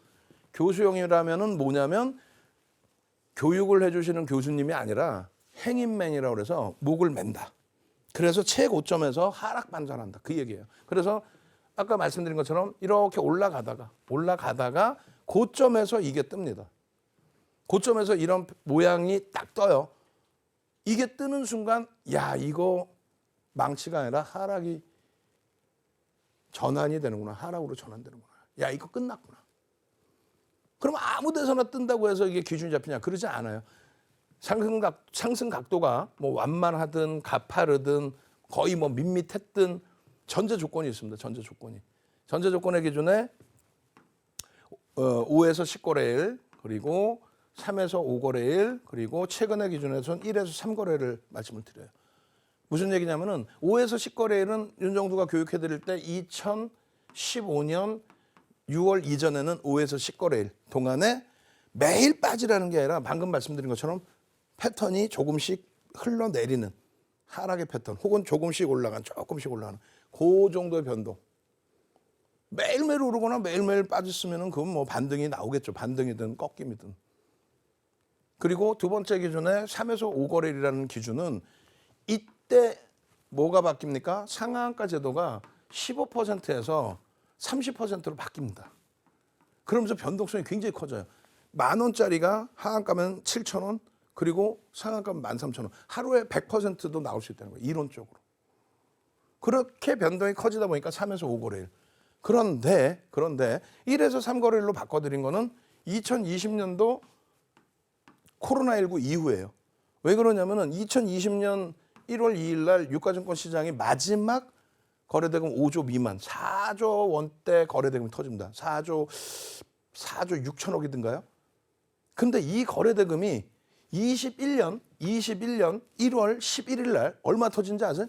교수형이라면은 뭐냐면 교육을 해주시는 교수님이 아니라 행인맨이라고 그래서 목을 맨다. 그래서 최고점에서 하락 반전한다. 그 얘기예요. 그래서 아까 말씀드린 것처럼 이렇게 올라가다가 고점에서 이게 뜹니다. 고점에서 이런 모양이 딱 떠요. 이게 뜨는 순간 야, 이거 망치가 아니라 하락이 전환이 되는구나. 하락으로 전환되는구나. 야, 이거 끝났구나. 그럼 아무 데서나 뜬다고 해서 이게 기준이 잡히냐? 그러지 않아요. 상승 각도가 뭐 완만하든 가파르든 거의 뭐 밋밋했든 전제 조건이 있습니다. 전제 조건이. 전제 조건의 기준에 5에서 10거래일, 그리고 3에서 5거래일, 그리고 최근의 기준에서는 1에서 3거래를 말씀을 드려요. 무슨 얘기냐면은 5에서 10거래일은 윤정두가 교육해 드릴 때 2015년 6월 이전에는 5에서 10거래일 동안에 매일 빠지라는 게 아니라 방금 말씀드린 것처럼 패턴이 조금씩 흘러내리는 하락의 패턴 혹은 조금씩 올라간 조금씩 올라가는 그 정도의 변동. 매일매일 오르거나 매일매일 빠졌으면 그건 뭐 반등이 나오겠죠. 반등이든 꺾임이든. 그리고 두 번째 기준에 3에서 5거래일이라는 기준은 이때 뭐가 바뀝니까? 상한가 제도가 15%에서 30%로 바뀝니다. 그러면서 변동성이 굉장히 커져요. 10,000원짜리가 하한가면 7,000원, 그리고 상한가면 13,000원. 하루에 100%도 나올 수 있다는 거예요. 이론적으로. 그렇게 변동이 커지다 보니까 3에서 5거래일. 그런데 1에서 3거래일로 바꿔드린 거는 2020년도 코로나19 이후예요. 왜 그러냐면은 2020년 1월 2일 날 유가증권 시장이 마지막 거래대금 5조 미만, 4조 원대 거래대금이 터집니다. 4조 6천억이든가요? 근데 이 거래대금이 21년 1월 11일 날 얼마 터진지 아세요?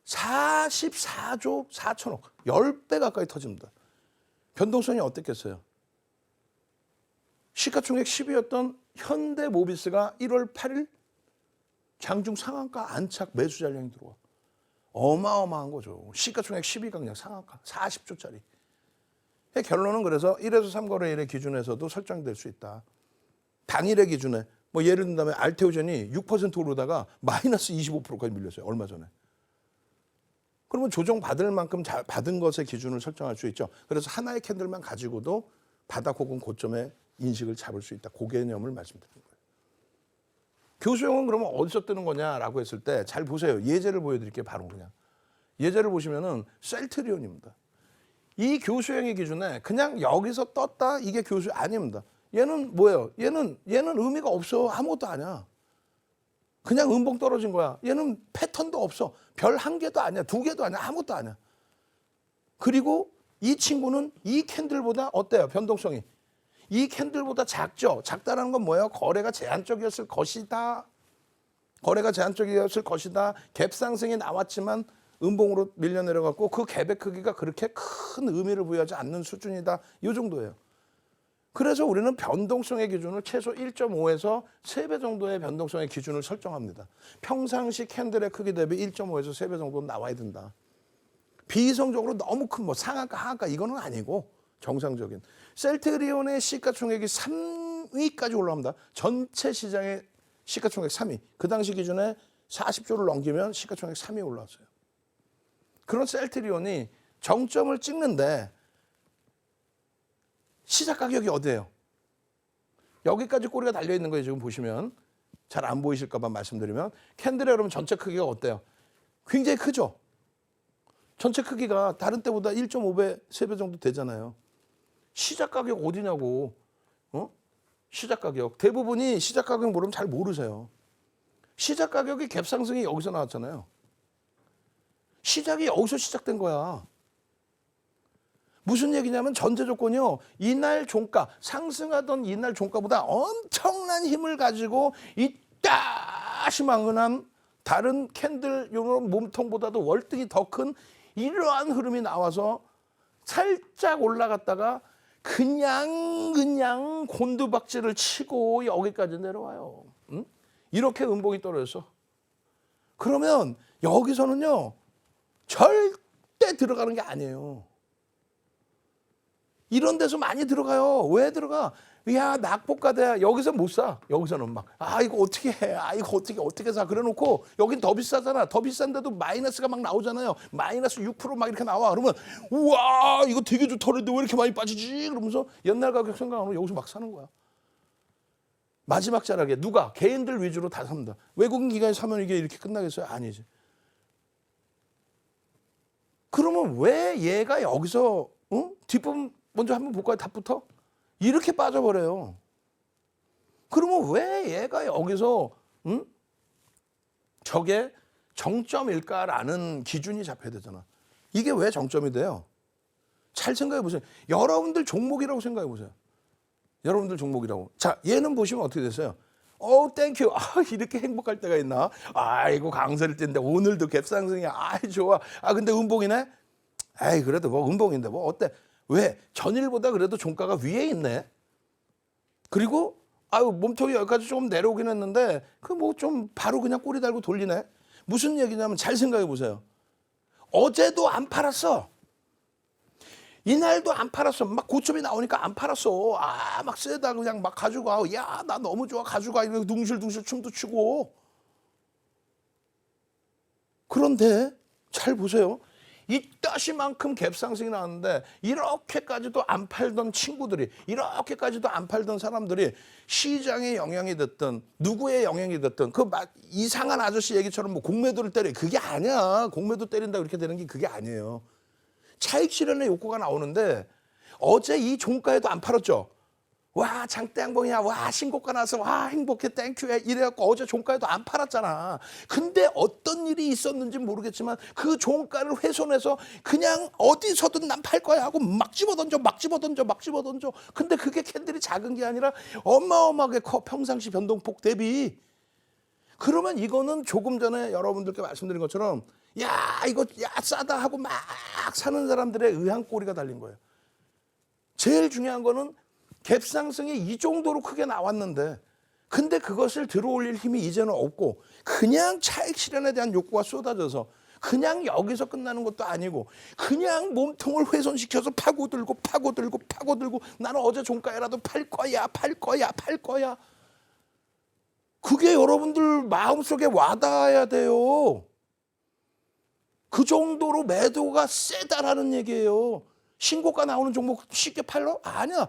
44조 4천억, 10배 가까이 터집니다. 변동성이 어땠겠어요? 시가총액 10위였던 현대모비스가 1월 8일 장중 상한가 안착 매수 잔량이 들어와. 어마어마한 거죠. 시가총액 10위 강량 상한가 40조짜리. 결론은 그래서 1에서 3거래일의 기준에서도 설정될 수 있다. 당일의 기준에 뭐 예를 든다면 알테오젠이 6% 오르다가 마이너스 25%까지 밀렸어요. 얼마 전에. 그러면 조정 받을 만큼 받은 것의 기준을 설정할 수 있죠. 그래서 하나의 캔들만 가지고도 바닥 혹은 고점의 인식을 잡을 수 있다. 그 개념을 말씀드리는 거예요. 교수형은 그러면 어디서 뜨는 거냐라고 했을 때 잘 보세요. 예제를 보여드릴게요. 바로 그냥. 예제를 보시면은 셀트리온입니다. 이 교수형의 기준에 그냥 여기서 떴다 이게 교수 아닙니다. 얘는 뭐예요? 얘는 의미가 없어. 아무것도 아니야. 그냥 음봉 떨어진 거야. 얘는 패턴도 없어. 별 한 개도 아니야. 두 개도 아니야. 아무것도 아니야. 그리고 이 친구는 이 캔들보다 어때요? 변동성이. 이 캔들보다 작죠. 작다라는 건 뭐예요? 거래가 제한적이었을 것이다. 거래가 제한적이었을 것이다. 갭 상승이 나왔지만 음봉으로 밀려 내려갔고 그 갭의 크기가 그렇게 큰 의미를 부여하지 않는 수준이다. 이 정도예요. 그래서 우리는 변동성의 기준을 최소 1.5에서 3배 정도의 변동성의 기준을 설정합니다. 평상시 캔들의 크기 대비 1.5에서 3배 정도는 나와야 된다. 비이성적으로 너무 큰 뭐 상한가 하한가 이거는 아니고 정상적인. 셀트리온의 시가총액이 3위까지 올라갑니다. 전체 시장의 시가총액 3위. 그 당시 기준에 40조를 넘기면 시가총액 3위에 올라왔어요. 그런 셀트리온이 정점을 찍는데 시작 가격이 어디예요? 여기까지 꼬리가 달려있는 거예요. 지금 보시면. 잘 안 보이실까 봐 말씀드리면. 캔들의 여러분 전체 크기가 어때요? 굉장히 크죠? 전체 크기가 다른 때보다 1.5배, 3배 정도 되잖아요. 시작 가격 어디냐고. 시작 가격. 대부분이 시작 가격 모르면 잘 모르세요. 시작 가격이 갭 상승이 여기서 나왔잖아요. 시작이 여기서 시작된 거야. 무슨 얘기냐면 전제 조건이요. 이날 종가, 상승하던 이날 종가보다 엄청난 힘을 가지고 이따시망근한 다른 캔들 이런 몸통보다도 월등히 더 큰 이러한 흐름이 나와서 살짝 올라갔다가 그냥 곤두박질을 치고 여기까지 내려와요. 응? 이렇게 음봉이 떨어졌어. 그러면 여기서는요. 절대 들어가는 게 아니에요. 이런 데서 많이 들어가요. 왜 들어가? 야, 낙폭과대야. 여기서 못 사. 여기서는 막, 이거 어떻게 해? 이거 어떻게 사? 그래 놓고, 여긴 더 비싸잖아. 더 비싼데도 마이너스가 막 나오잖아요. 마이너스 6% 막 이렇게 나와. 그러면, 우와, 이거 되게 좋더랬는데 왜 이렇게 많이 빠지지? 그러면서 옛날 가격 생각하면 여기서 막 사는 거야. 마지막 자락에 누가? 개인들 위주로 다 삽니다. 외국인 기관이 사면 이게 이렇게 끝나겠어요? 아니지. 그러면 왜 얘가 여기서, 뒷부분 먼저 한번 볼까요? 답부터? 이렇게 빠져버려요. 그러면 왜 얘가 여기서 저게 정점일까라는 기준이 잡혀야 되잖아. 이게 왜 정점이 돼요? 잘 생각해 보세요. 여러분들 종목이라고 생각해 보세요. 여러분들 종목이라고. 자, 얘는 보시면 어떻게 됐어요? 땡큐. 이렇게 행복할 때가 있나? 아이고, 강세를 뛴데 오늘도 갭상승이야. 좋아. 근데 음봉이네? 그래도 뭐 음봉인데 뭐 어때? 왜? 전일보다 그래도 종가가 위에 있네. 그리고 몸통이 여기까지 조금 내려오긴 했는데 그 뭐 좀 바로 그냥 꼬리 달고 돌리네. 무슨 얘기냐면 잘 생각해 보세요. 어제도 안 팔았어. 이날도 안 팔았어. 막 고점이 나오니까 안 팔았어. 아, 막 세다 그냥 막 가져가. 야, 나 너무 좋아 가져가. 이러고 둥실둥실 춤도 추고. 그런데 잘 보세요. 이따시만큼 갭상승이 나왔는데 이렇게까지도 안 팔던 친구들이, 이렇게까지도 안 팔던 사람들이 시장의 영향이 됐든 누구의 영향이 됐든 그 이상한 아저씨 얘기처럼 뭐 공매도를 때려, 그게 아니야. 공매도 때린다 그렇게 되는 게 그게 아니에요. 차익 실현의 욕구가 나오는데 어제 이 종가에도 안 팔았죠. 와, 장대양봉이야. 와, 신고가 나서 와, 행복해. 땡큐해. 이래갖고 어제 종가에도 안 팔았잖아. 근데 어떤 일이 있었는지 모르겠지만 그 종가를 훼손해서 그냥 어디서든 난 팔 거야 하고 막 집어던져. 근데 그게 캔들이 작은 게 아니라 어마어마하게 커. 평상시 변동폭 대비. 그러면 이거는 조금 전에 여러분들께 말씀드린 것처럼 야, 이거 야 싸다 하고 막 사는 사람들의 의한 꼬리가 달린 거예요. 제일 중요한 거는 갭상승이 이 정도로 크게 나왔는데 근데 그것을 들어올릴 힘이 이제는 없고 그냥 차익 실현에 대한 욕구가 쏟아져서 그냥 여기서 끝나는 것도 아니고 그냥 몸통을 훼손시켜서 파고들고 나는 어제 종가에라도 팔 거야. 그게 여러분들 마음속에 와닿아야 돼요. 그 정도로 매도가 세다라는 얘기예요. 신고가 나오는 종목 쉽게 팔러? 아니야.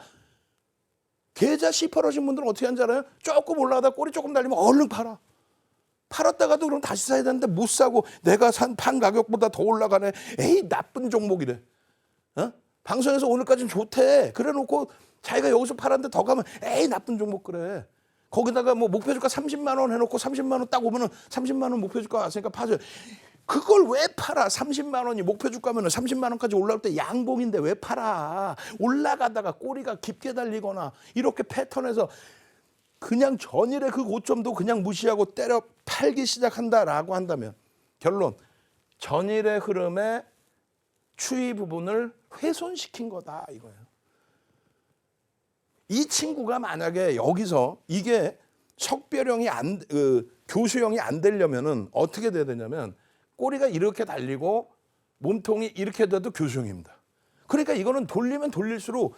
계좌 시퍼러진 분들은 어떻게 하는지 알아요? 조금 올라가다 꼬리 조금 달리면 얼른 팔아. 팔았다가도 그럼 다시 사야 되는데 못 사고 내가 판 가격보다 더 올라가네. 에이, 나쁜 종목이래. 어? 방송에서 오늘까지는 좋대. 그래 놓고 자기가 여기서 팔았는데 더 가면 에이, 나쁜 종목 그래. 거기다가 뭐 목표주가 30만 원 해놓고 30만 원 딱 오면은 30만 원 목표주가 왔으니까 파죠. 그걸 왜 팔아? 30만 원이 목표주가면 30만 원까지 올라올 때 양봉인데 왜 팔아? 올라가다가 꼬리가 깊게 달리거나 이렇게 패턴에서 그냥 전일의 그 고점도 그냥 무시하고 때려 팔기 시작한다라고 한다면 결론, 전일의 흐름의 추이 부분을 훼손시킨 거다 이거예요. 이 친구가 만약에 여기서 이게 석별형이 교수형이 안 되려면은 어떻게 돼야 되냐면 꼬리가 이렇게 달리고 몸통이 이렇게 돼도 교수형입니다. 그러니까 이거는 돌리면 돌릴수록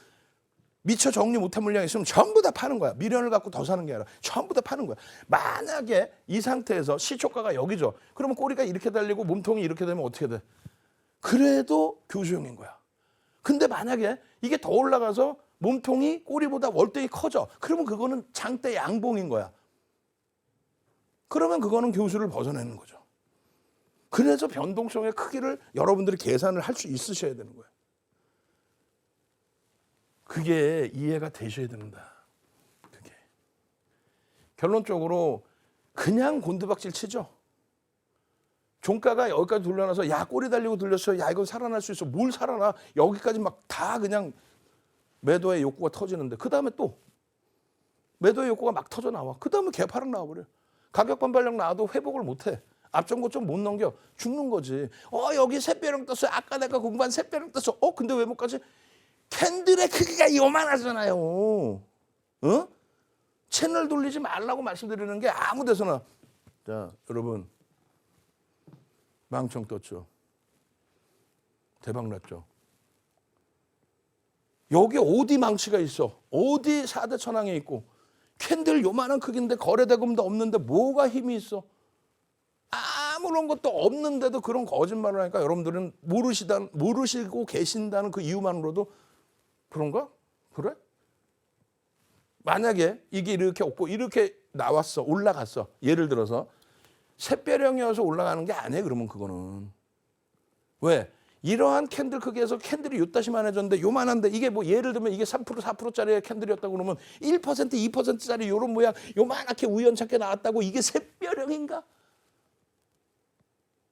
미처 정리 못한 물량이 있으면 전부 다 파는 거야. 미련을 갖고 더 사는 게 아니라 전부 다 파는 거야. 만약에 이 상태에서 시초가가 여기죠. 그러면 꼬리가 이렇게 달리고 몸통이 이렇게 되면 어떻게 돼? 그래도 교수형인 거야. 근데 만약에 이게 더 올라가서 몸통이 꼬리보다 월등히 커져. 그러면 그거는 장대 양봉인 거야. 그러면 그거는 교수를 벗어내는 거죠. 그래서 변동성의 크기를 여러분들이 계산을 할 수 있으셔야 되는 거예요. 그게 이해가 되셔야 됩니다. 그게. 결론적으로 그냥 곤두박질 치죠. 종가가 여기까지 돌려놔서 야, 꼬리 달리고 돌렸어. 야, 이건 살아날 수 있어. 뭘 살아나. 여기까지 막 다 그냥 매도의 욕구가 터지는데 그 다음에 또 매도의 욕구가 막 터져 나와. 그 다음에 개파락 나와버려. 가격 반발력 나와도 회복을 못해. 앞전 고점 못 넘겨. 죽는 거지. 여기 샛별형 떴어요. 아까 내가 공부한 샛별형 떴어. 근데 왜 못 가지? 캔들의 크기가 요만하잖아요. 어? 채널 돌리지 말라고 말씀드리는 게 아무 데서나. 자, 여러분. 망청 떴죠. 대박 났죠. 여기 어디 망치가 있어? 어디 4대 천왕에 있고 캔들 요만한 크기인데 거래대금도 없는데 뭐가 힘이 있어? 아무런 것도 없는데도 그런 거짓말을 하니까 여러분들은 모르시고 계신다는 그 이유만으로도 그런가? 그래? 만약에 이게 이렇게 없고 이렇게 나왔어. 올라갔어. 예를 들어서 샛별형이어서 올라가는 게 아니에요. 그러면 그거는. 왜? 이러한 캔들 크기에서 캔들이 요따시만해졌는데 요만한데 이게 뭐 예를 들면 이게 3% 4%짜리 캔들이었다고 그러면 1% 2%짜리 이런 모양 요만하게 우연찮게 나왔다고 이게 샛별형인가?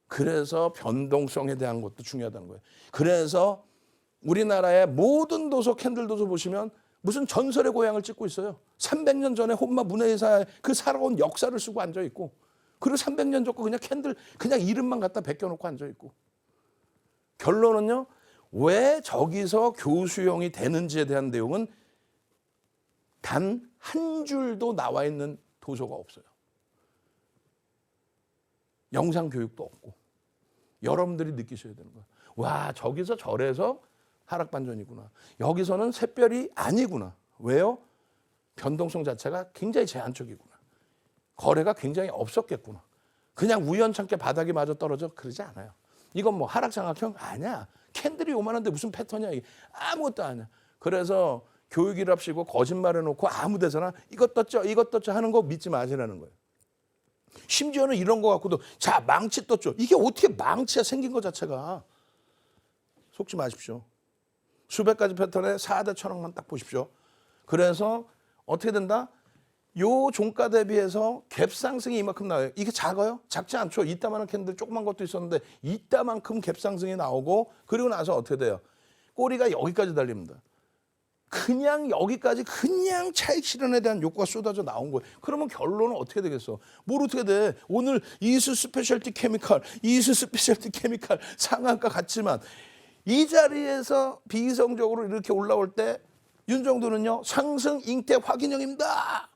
그래서 변동성에 대한 것도 중요하다는 거예요. 그래서 우리나라의 모든 도서 캔들 도서 보시면 무슨 전설의 고향을 찍고 있어요. 300년 전에 혼마 문해사의 그 살아온 역사를 쓰고 앉아 있고 그리고 300년 전거 그냥 캔들 그냥 이름만 갖다 베껴놓고 앉아 있고 결론은요. 왜 저기서 교수형이 되는지에 대한 내용은 단 한 줄도 나와 있는 도서가 없어요. 영상 교육도 없고 여러분들이 느끼셔야 되는 거야. 와, 저기서 저래서 하락 반전이구나. 여기서는 샛별이 아니구나. 왜요? 변동성 자체가 굉장히 제한적이구나. 거래가 굉장히 없었겠구나. 그냥 우연찮게 바닥이 맞아 떨어져 그러지 않아요. 이건 뭐 하락장악형 아니야. 캔들이 요만한데 무슨 패턴이야 이게. 아무것도 아니야. 그래서 교육이랍시고 거짓말해놓고 아무 데서나 이것 떴죠 이것 떴죠 하는 거 믿지 마시라는 거예요. 심지어는 이런 거 갖고도 자 망치 떴죠. 이게 어떻게 망치야 생긴 것 자체가. 속지 마십시오. 수백 가지 패턴에 4대 1,000억만 딱 보십시오. 그래서 어떻게 된다? 요 종가 대비해서 갭 상승이 이만큼 나와요. 이게 작아요? 작지 않죠. 이따만한 캔들 조그만 것도 있었는데 이따만큼 갭 상승이 나오고 그리고 나서 어떻게 돼요? 꼬리가 여기까지 달립니다. 그냥 여기까지 그냥 차익 실현에 대한 욕구가 쏟아져 나온 거예요. 그러면 결론은 어떻게 되겠어? 뭘 어떻게 돼? 오늘 이수 스페셜티 케미칼 상한가 같지만 이 자리에서 비이성적으로 이렇게 올라올 때 윤정도는요 상승 잉태 확인형입니다.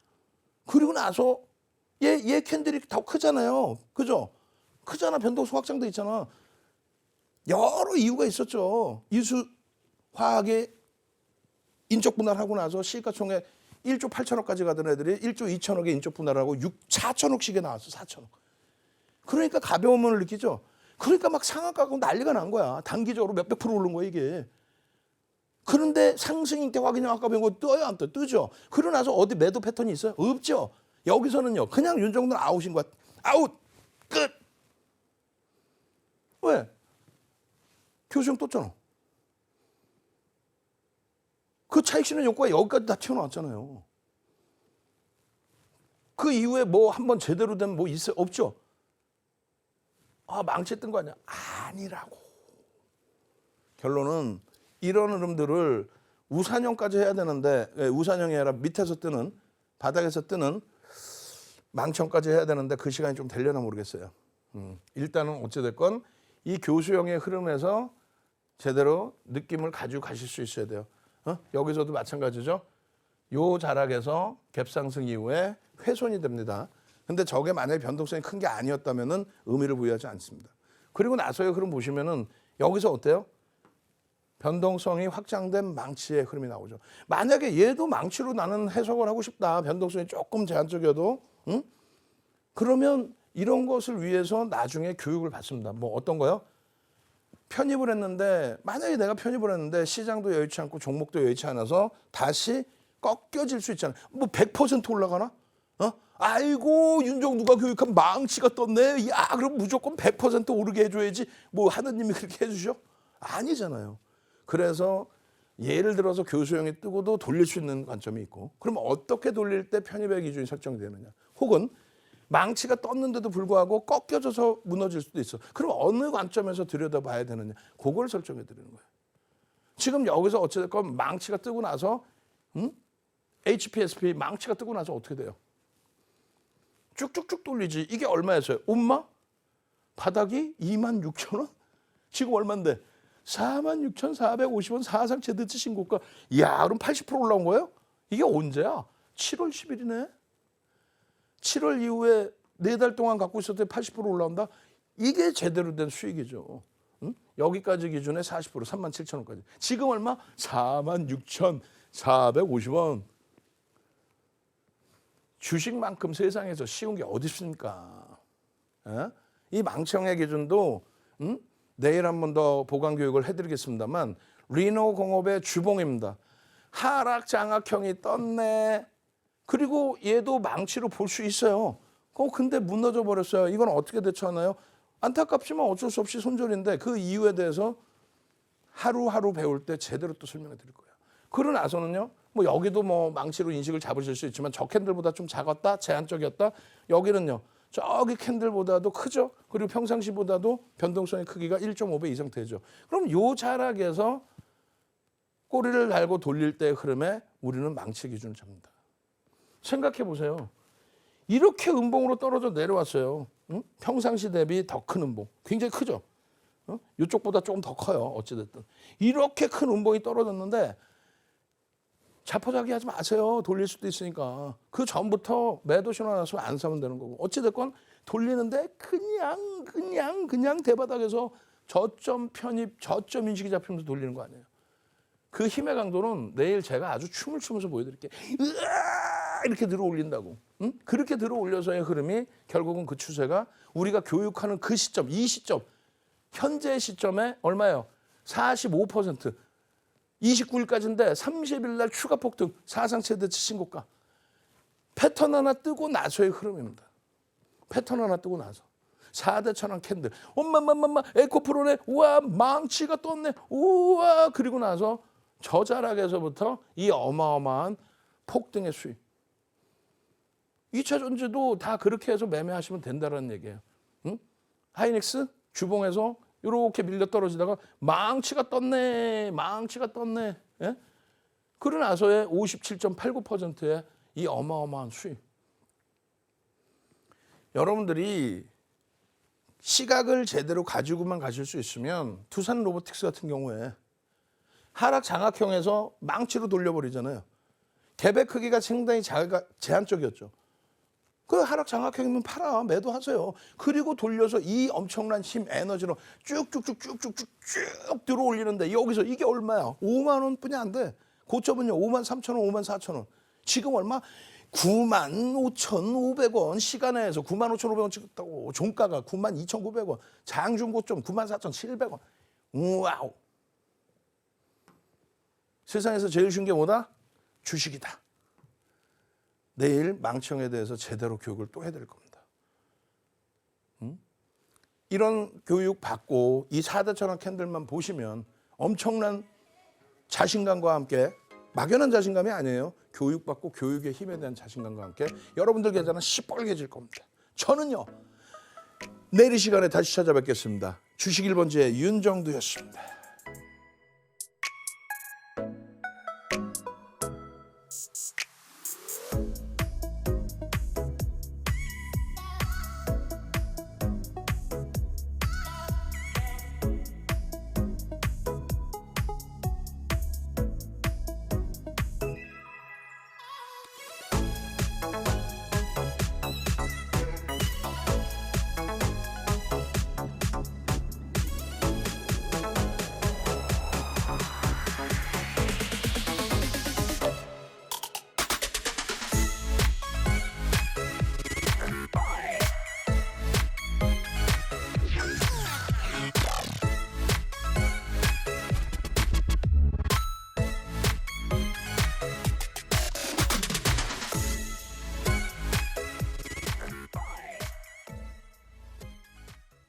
그리고 나서 얘 캔들이 더 크잖아요. 그죠? 크잖아. 변동성 확장돼 있잖아. 여러 이유가 있었죠. 이수 화학의 인적 분할하고 나서 시가총액 1조 8천억까지 가던 애들이 1조 2천억의 인적 분할하고 4천억씩에 나왔어. 4천억. 그러니까 가벼움을 느끼죠. 그러니까 막 상한가고 난리가 난 거야. 단기적으로 몇백 프로 오른 거야 이게. 그런데 상승 잉태 확인형 아까 배운 거 떠요 안 떠? 뜨죠. 그러고 나서 어디 매도 패턴이 있어요? 없죠. 여기서는요. 그냥 윤정도는 아웃인 거야. 아웃. 끝. 왜? 교수형 떴잖아. 그 차익 실현 효과가 여기까지 다 튀어나왔잖아요. 그 이후에 뭐 한번 제대로 된 뭐 있어요? 없죠. 아, 망치했던 거 아니야? 아니라고. 결론은 이런 흐름들을 우산형까지 해야 되는데 우산형이 아니라 밑에서 뜨는 바닥에서 뜨는 망청까지 해야 되는데 그 시간이 좀 되려나 모르겠어요. 일단은 어찌됐건 이 교수형의 흐름에서 제대로 느낌을 가지고 가실 수 있어야 돼요. 여기서도 마찬가지죠. 요 자락에서 갭상승 이후에 훼손이 됩니다. 근데 저게 만약에 변동성이 큰 게 아니었다면은 의미를 부여하지 않습니다. 그리고 나서의 흐름 보시면은 여기서 어때요? 변동성이 확장된 망치의 흐름이 나오죠. 만약에 얘도 망치로 나는 해석을 하고 싶다. 변동성이 조금 제한적이어도 그러면 이런 것을 위해서 나중에 교육을 받습니다. 뭐 어떤 거요? 편입을 했는데 만약에 내가 편입을 했는데 시장도 여의치 않고 종목도 여의치 않아서 다시 꺾여질 수 있잖아요. 뭐 100% 올라가나? 아이고 윤정두가 교육한 망치가 떴네. 야 그럼 무조건 100% 오르게 해줘야지. 뭐 하느님이 그렇게 해주셔? 아니잖아요. 그래서 예를 들어서 교수형이 뜨고도 돌릴 수 있는 관점이 있고 그럼 어떻게 돌릴 때 편입의 기준이 설정되느냐. 혹은 망치가 떴는데도 불구하고 꺾여져서 무너질 수도 있어. 그럼 어느 관점에서 들여다봐야 되느냐. 그걸 설정해 드리는 거예요. 지금 여기서 어찌됐건 망치가 뜨고 나서 HPSP 망치가 뜨고 나서 어떻게 돼요? 쭉쭉쭉 돌리지. 이게 얼마였어요? 엄마? 바닥이 26,000원? 지금 얼마인데? 46,450원 사상 최대치 신고가. 이야 그럼 80% 올라온 거예요? 이게 언제야? 7월 10일이네. 7월 이후에 4달 동안 갖고 있었을 때 80% 올라온다? 이게 제대로 된 수익이죠. 여기까지 기준에 40% 37,000원까지. 지금 얼마? 46,450원. 주식만큼 세상에서 쉬운 게 어디 있습니까? 이 망청의 기준도 내일 한 번 더 보강 교육을 해드리겠습니다만 리노 공업의 주봉입니다. 하락 장악형이 떴네. 그리고 얘도 망치로 볼 수 있어요. 근데 무너져 버렸어요. 이건 어떻게 대처하나요? 안타깝지만 어쩔 수 없이 손절인데 그 이유에 대해서 하루하루 배울 때 제대로 또 설명해 드릴 거예요. 그러고 나서는요. 뭐 여기도 뭐 망치로 인식을 잡으실 수 있지만 저 캔들보다 좀 작았다, 제한적이었다. 여기는요. 저기 캔들보다도 크죠. 그리고 평상시보다도 변동성의 크기가 1.5배 이상 되죠. 그럼 요 자락에서 꼬리를 달고 돌릴 때의 흐름에 우리는 망치 기준을 잡는다. 생각해 보세요. 이렇게 음봉으로 떨어져 내려왔어요. 평상시 대비 더 큰 음봉. 굉장히 크죠. 이쪽보다 조금 더 커요. 어찌됐든. 이렇게 큰 음봉이 떨어졌는데 자포자기 하지 마세요. 돌릴 수도 있으니까. 그 전부터 매도 신호 나서 안 사면 되는 거고. 어찌됐건 돌리는데 그냥 그냥 대바닥에서 저점 편입, 저점 인식이 잡히면서 돌리는 거 아니에요. 그 힘의 강도는 내일 제가 아주 춤을 추면서 보여드릴게요. 으아! 이렇게 들어 올린다고. 응? 그렇게 들어 올려서의 흐름이 결국은 그 추세가 우리가 교육하는 그 시점, 이 시점, 현재 시점에 얼마예요? 45%. 29일까지인데 30일 날 추가 폭등, 사상 최대치 신고가. 패턴 하나 뜨고 나서의 흐름입니다. 패턴 하나 뜨고 나서. 4대 천왕 캔들. 엄마마마마 에코프로네. 우와 망치가 떴네. 우와 그리고 나서 저자락에서부터 이 어마어마한 폭등의 수익. 2차 전지도 다 그렇게 해서 매매하시면 된다는 얘기예요. 응? 하이닉스 주봉에서 이렇게 밀려 떨어지다가 망치가 떴네. 망치가 떴네. 예? 그러고 나서의 57.89%의 이 어마어마한 수익. 여러분들이 시각을 제대로 가지고만 가실 수 있으면 두산 로보틱스 같은 경우에 하락 장악형에서 망치로 돌려버리잖아요. 갭의 크기가 상당히 제한적이었죠. 그 하락 장악형이면 팔아 매도하세요. 그리고 돌려서 이 엄청난 힘 에너지로 쭉쭉쭉쭉쭉쭉 들어올리는데 여기서 이게 얼마야? 5만 원뿐이 안 돼. 고점은요 5만 3천 원, 5만 4천 원. 지금 얼마? 95,500원 시간에서 95,500원 찍었다고. 종가가 92,900원. 장중 고점 94,700원. 우와우. 세상에서 제일 쉬운 게 뭐다? 주식이다. 내일 망청에 대해서 제대로 교육을 또 해야 될 겁니다. 이런 교육 받고 이 4대 천왕 캔들만 보시면 엄청난 자신감과 함께 막연한 자신감이 아니에요. 교육받고 교육의 힘에 대한 자신감과 함께 여러분들 계좌는 시뻘개질 겁니다. 저는요. 내일 이 시간에 다시 찾아뵙겠습니다. 주식 1번지의 윤정두였습니다.